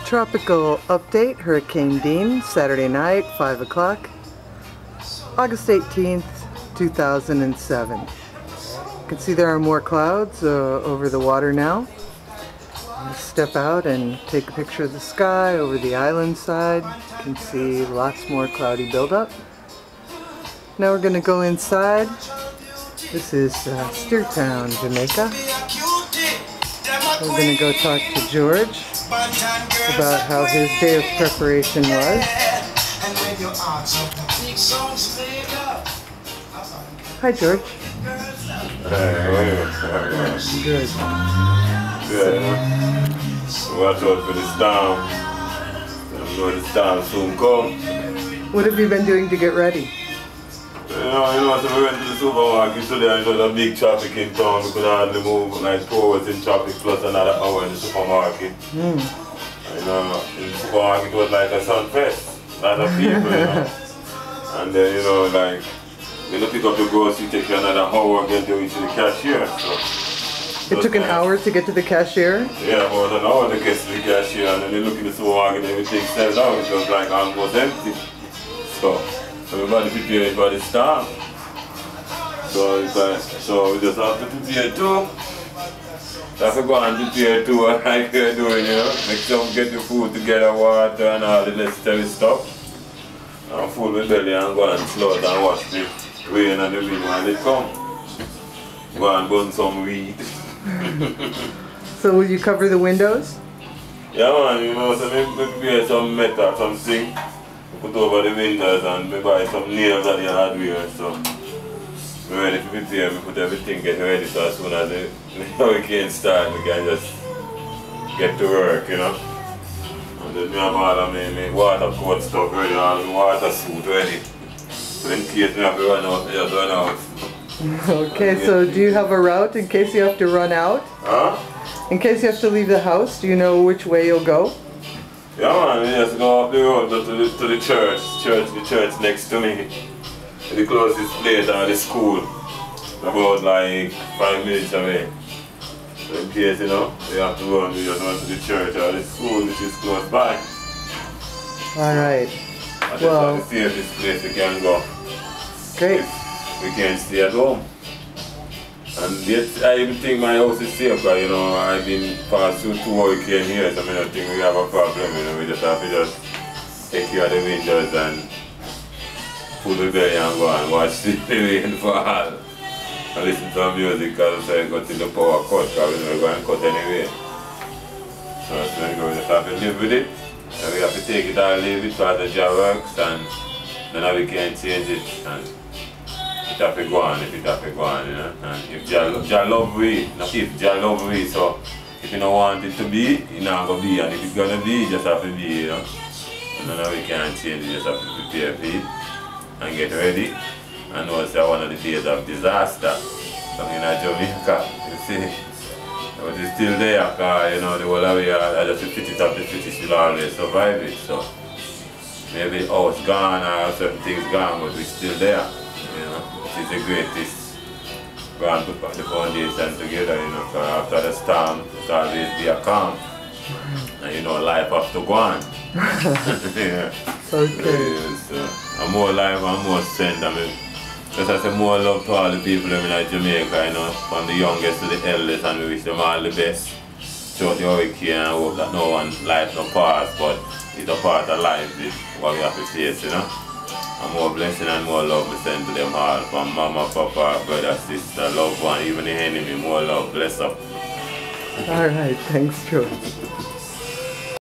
Tropical update, Hurricane Dean, Saturday night, 5 o'clock, August 18th, 2007. You can see there are more clouds over the water now. Step out and take a picture of the sky over the island side. You can see lots more cloudy buildup. Now we're going to go inside. This is Steertown, Jamaica. We're going to go talk to George about how his day of preparation was. Hi, George. Good. Yeah. Watch out for the storm. I know the storm soon come. What have you been doing to get ready? So we went to the supermarket today and there was a big traffic in town. We could hardly move, like 2 hours in traffic plus another hour in the supermarket. In the supermarket it was like a sun fest. A lot of people, And then, like, when you pick up the groceries, it takes you another hour again to reach the cashier. So it took an hour to get to the cashier? Yeah, about an hour to get to the cashier, and then you look in the supermarket and everything sells out. It was like almost empty. So everybody prepared for the storm. So it's like, so we just have to prepare too. Have to go and prepare too, like you're doing, Make sure we get the food together, water and all the necessary stuff. And full the belly and go and slow and watch the rain and the wind when it come. Go and burn some weed. So will you cover the windows? Yeah man, so we prepare some metal, some zinc. Put over the windows and we buy some nails at the hardware, so we're ready to prepare, we put everything get ready, so as soon as the hurricane starts, we can just get to work, And then we have all of my water coat stuff ready, all the water suit ready. So in case we have to run out, we just run out. Okay, so do you have a route in case you have to run out? Huh? In case you have to leave the house, do you know which way you'll go? Yeah man, we just go up the road to the church. The church next to me. The closest place are the school. About like 5 minutes away. So in case, we have to run, we just run to the church or the school which is close by. Alright. Well, that's the safest place we can go. Great. If we can't stay at home. And yet, I even think my house is safe because, I've been past through 2 hurricanes here, so I don't think we have a problem, We just have to take care of the windows and pull the belly and go and watch the rain fall. And listen to some music because I got in the power cut because we're going to cut anyway. So we just have to live with it. And we have to take it or leave it because the job works and then we can't change it. And it have to go on if it have to go on, And if Jah love we, not if Jah love we, so if you don't want it to be, it's not going to be. And if it's going to be, it just have to be, And then we can't change it, just have to prepare for it and get ready. And know it's one of the days of disaster down in Jamaica, you see. But it's still there because, the whole of it, I just fit it up, the fittest will always survive it. So maybe the house gone or certain things gone, but we're still there. It is the greatest. Go and put the foundation together, because after the storm, it's always be a calm. And life has to go on. Yeah. Okay. And more life and more strength. Just I say more love to all the people in Jamaica, from the youngest to the eldest, and we wish them all the best. Throughout the hurricane, and hope that no one life no pass, but it's a part of life, it's what we have to face, And more blessing and more love we send to them all, from mama, papa, brother, sister, loved one, even the enemy, more love, bless up. Alright, thanks George.